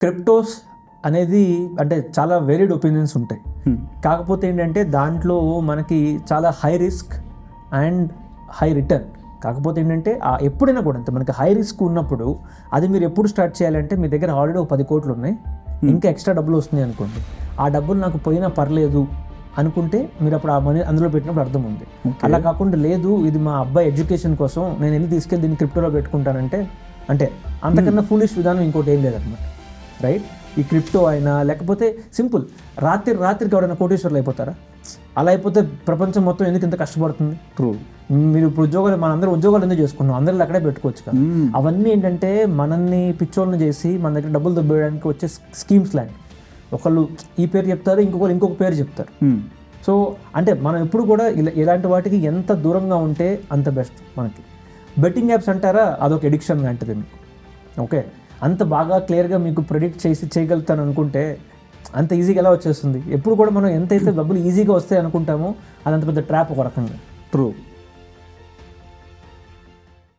Cryptos అనేది అంటే చాలా వేరియడ్ ఒపీనియన్స్ ఉంటాయి. కాకపోతే ఏంటంటే దాంట్లో మనకి చాలా high risk and high return. కాకపోతే ఏంటంటే ఎప్పుడైనా కూడా అంతే, మనకి హై రిస్క్ ఉన్నప్పుడు అది మీరు ఎప్పుడు స్టార్ట్ చేయాలంటే మీ దగ్గర ఆల్రెడీ ఒక 10 కోట్లు ఉన్నాయి, ఇంకా ఎక్స్ట్రా డబ్బులు వస్తున్నాయి అనుకోండి, ఆ డబ్బులు నాకు పోయినా పర్లేదు అనుకుంటే మీరు అప్పుడు ఆ మనీ అందులో పెట్టినప్పుడు అర్థం ఉంది. అలా కాకుండా లేదు ఇది మా అబ్బాయి ఎడ్యుకేషన్ కోసం నేను వెళ్ళి తీసుకెళ్ళి దీన్ని క్రిప్టోలో పెట్టుకుంటానంటే అంటే అంతకన్నా ఫూలిష్ విధానం ఇంకోటి ఏం లేదన్నమాట. రైట్? ఈ క్రిప్టో అయినా లేకపోతే సింపుల్ రాత్రికి ఎవరైనా కోటీశ్వర్లు అయిపోతారా? అలా అయిపోతే ప్రపంచం మొత్తం ఎందుకు ఇంత కష్టపడుతుంది? మీరు ఇప్పుడు మనందరం ఉద్యోగాలు ఎందుకు చేసుకున్నాం? అందరిలో అక్కడే పెట్టుకోవచ్చు కదా. అవన్నీ ఏంటంటే మనల్ని పిచ్చోళ్ళని చేసి మన దగ్గర డబ్బులు దొబ్బేయడానికి వచ్చే స్కీమ్స్ లాంటి. ఒకళ్ళు ఈ పేరు చెప్తారు, ఇంకొక పేరు చెప్తారు. సో అంటే మనం ఎప్పుడు కూడా ఇలాంటి వాటికి ఎంత దూరంగా ఉంటే అంత బెస్ట్ మనకి. బెట్టింగ్ యాప్స్ అంటారా, అదొక ఎడిక్షన్ లాంటిది మీకు. ఓకే, అంత బాగా క్లియర్గా మీకు ప్రెడిక్ట్ చేయగలుగుతాను అనుకుంటే అంత ఈజీగా ఎలా వచ్చేస్తుంది? ఎప్పుడు కూడా మనం ఎంతైతే డబ్బులు ఈజీగా వస్తాయి అనుకుంటామో అదంత పెద్ద ట్రాప్ ఒక రకంగా. ట్రూ.